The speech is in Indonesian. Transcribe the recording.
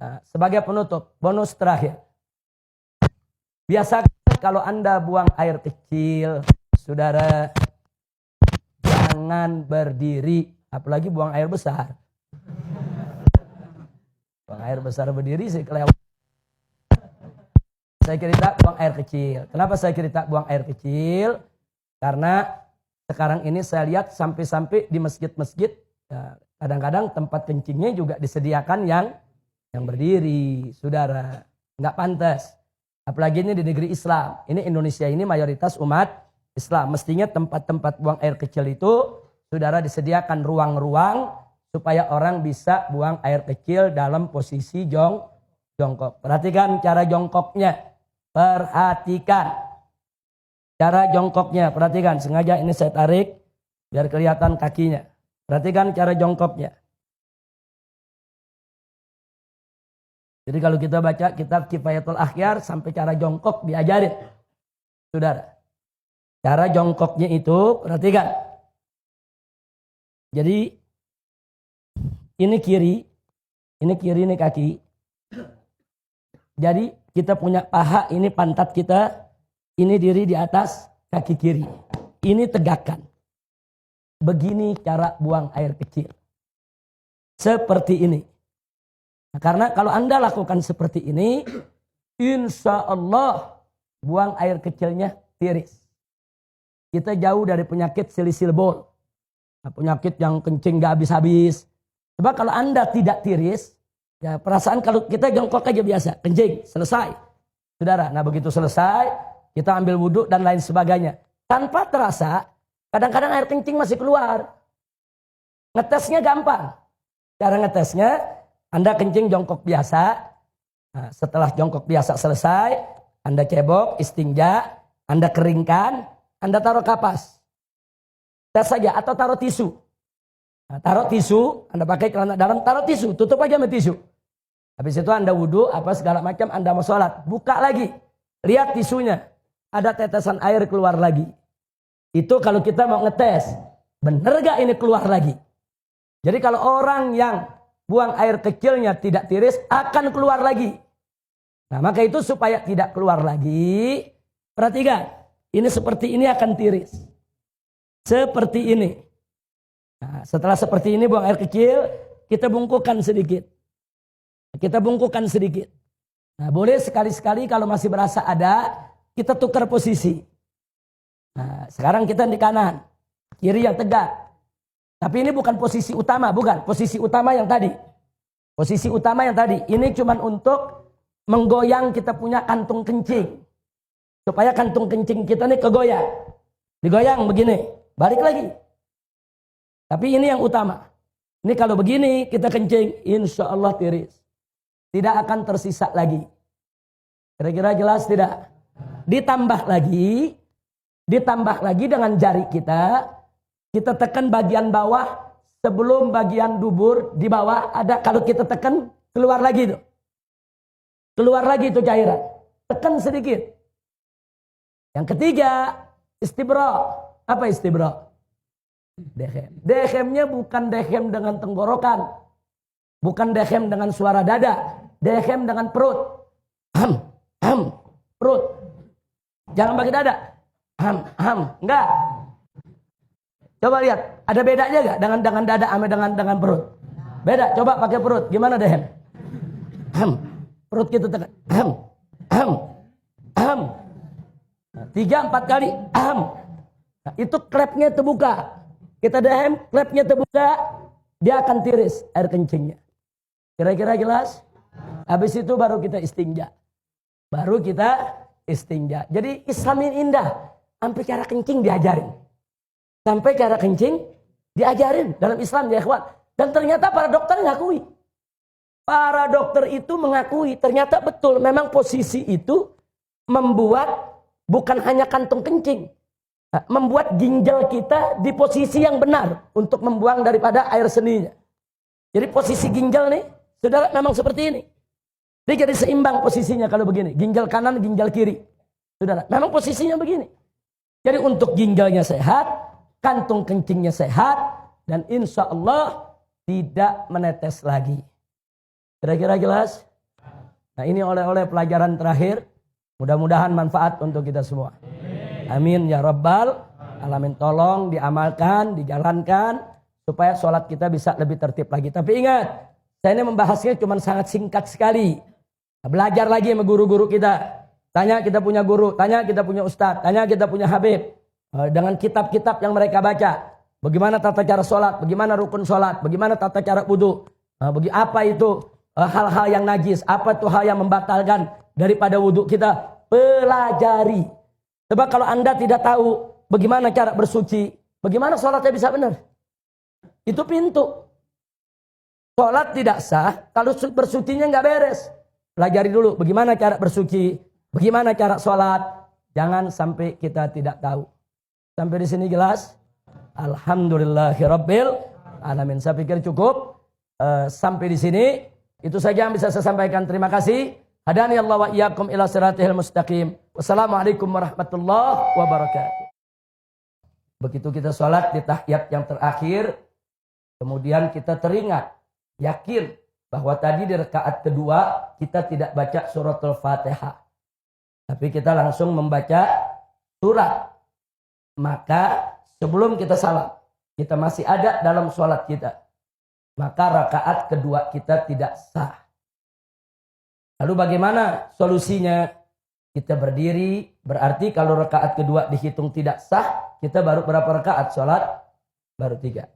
Nah, sebagai penutup, bonus terakhir. Biasakan kalau Anda buang air kecil, saudara, jangan berdiri, apalagi buang air besar. Buang air besar berdiri sih kelewat. Saya cerita buang air kecil. Kenapa saya cerita buang air kecil? Karena sekarang ini saya lihat sampai-sampai di masjid-masjid, ya, kadang-kadang tempat kencingnya juga disediakan yang berdiri, saudara. Nggak pantas. Apalagi ini di negeri Islam. Ini Indonesia ini mayoritas umat Islam. Mestinya tempat-tempat buang air kecil itu, saudara, disediakan ruang-ruang supaya orang bisa buang air kecil dalam posisi jongkok. Perhatikan cara jongkoknya. Perhatikan cara jongkoknya. Perhatikan, sengaja ini saya tarik biar kelihatan kakinya. Perhatikan cara jongkoknya. Jadi kalau kita baca kitab Kifayatul Akhyar sampai cara jongkok diajarin. Saudara. Cara jongkoknya itu perhatikan. Jadi ini kiri ini kaki. Jadi kita punya paha, ini pantat kita, ini diri di atas kaki kiri. Ini tegakkan. Begini cara buang air kecil. Seperti ini. Nah, karena kalau Anda lakukan seperti ini, insya Allah buang air kecilnya tiris. Kita jauh dari penyakit silisil bol. Nah, penyakit yang kencing gak habis-habis. Sebab kalau Anda tidak tiris, ya perasaan kalau kita jongkok aja biasa, kencing, selesai. Saudara, nah begitu selesai, kita ambil wudhu dan lain sebagainya. Tanpa terasa, kadang-kadang air kencing masih keluar. Ngetesnya gampang. Cara ngetesnya, Anda kencing jongkok biasa. Nah, setelah jongkok biasa selesai, Anda cebok, istinja, Anda keringkan, Anda taruh kapas. Tes saja atau taruh tisu. Nah, taruh tisu, Anda pakai celana dalam, taruh tisu, tutup aja sama tisu. Habis itu Anda wudhu, apa segala macam, Anda mau sholat. Buka lagi, lihat tisunya. Ada tetesan air keluar lagi. Itu kalau kita mau ngetes, bener gak ini keluar lagi? Jadi kalau orang yang buang air kecilnya tidak tiris, akan keluar lagi. Nah maka itu supaya tidak keluar lagi, perhatikan. Ini seperti ini akan tiris. Seperti ini. Nah, setelah seperti ini buang air kecil, kita bungkukan sedikit. Kita bungkukan sedikit. Nah, boleh sekali-sekali kalau masih berasa ada, kita tukar posisi. Nah, sekarang kita di kanan, kiri yang tegak. Tapi ini bukan posisi utama, bukan. Posisi utama yang tadi. Posisi utama yang tadi. Ini cuma untuk menggoyang kita punya kantung kencing. Supaya kantung kencing kita ini kegoyang. Digoyang begini, balik lagi. Tapi ini yang utama. Ini kalau begini kita kencing, insya Allah tiris. Tidak akan tersisa lagi. Kira-kira jelas tidak? Ditambah lagi dengan jari kita tekan bagian bawah sebelum bagian dubur di bawah ada, kalau kita tekan keluar lagi itu. Keluar lagi itu cairan. Tekan sedikit. Yang ketiga, istibra. Apa istibra? Dehem. Dehemnya bukan dehem dengan tenggorokan. Bukan dehem dengan suara dada. Dehem dengan perut. Perut. Jangan pakai dada. Enggak. Coba lihat, ada bedanya enggak dengan dada sama dengan perut? Beda. Coba pakai perut. Gimana dehem? Perut kita tekan. 3-4 kali. Nah, itu klepnya terbuka. Kita dehem, klepnya terbuka, dia akan tiris air kencingnya. Kira-kira jelas? Habis itu baru kita istinja. Jadi Islam ini indah. Sampai cara kencing diajarin. Dalam Islam ya ikhwan. Dan ternyata para dokter mengakui. Para dokter itu mengakui. Ternyata betul. Memang posisi itu membuat bukan hanya kantung kencing. Membuat ginjal kita di posisi yang benar. Untuk membuang daripada air seninya. Jadi posisi ginjal nih. Saudara memang seperti ini. Dia jadi seimbang posisinya kalau begini. Ginjal kanan, ginjal kiri. Saudara, memang posisinya begini. Jadi untuk ginjalnya sehat, kantung kencingnya sehat, dan insya Allah tidak menetes lagi. Kira-kira jelas? Nah ini oleh-oleh pelajaran terakhir. Mudah-mudahan manfaat untuk kita semua. Amin ya Rabbal Alamin. Tolong diamalkan, dijalankan. Supaya sholat kita bisa lebih tertib lagi. Tapi ingat, saya ini membahasnya cuma sangat singkat sekali. Belajar lagi sama guru-guru kita. Tanya kita punya guru, tanya kita punya ustadz, tanya kita punya habib. Dengan kitab-kitab yang mereka baca. Bagaimana tata cara sholat, bagaimana rukun sholat, bagaimana tata cara wudhu. Apa itu hal-hal yang najis, apa itu hal yang membatalkan daripada wudhu kita. Pelajari. Sebab kalau Anda tidak tahu bagaimana cara bersuci, bagaimana sholatnya bisa benar. Itu pintu. Sholat tidak sah kalau bersucinya nggak beres. Pelajari dulu bagaimana cara bersuci. Bagaimana cara sholat? Jangan sampai kita tidak tahu. Sampai di sini jelas? Alhamdulillahirabbil alamin. Saya pikir cukup. Sampai di sini. Itu saja yang bisa saya sampaikan. Terima kasih. Hadani Allah wa iyyakum ila siratil mustaqim. Wassalamualaikum warahmatullahi wabarakatuh. Begitu kita sholat di tahiyat yang terakhir. Kemudian kita teringat. Yakin bahwa tadi di rakaat kedua kita tidak baca suratul Fatihah. Tapi kita langsung membaca surat. Maka sebelum kita salam, kita masih ada dalam sholat kita. Maka rakaat kedua kita tidak sah. Lalu bagaimana solusinya? Kita berdiri, berarti kalau rakaat kedua dihitung tidak sah, kita baru berapa rakaat sholat? Baru 3.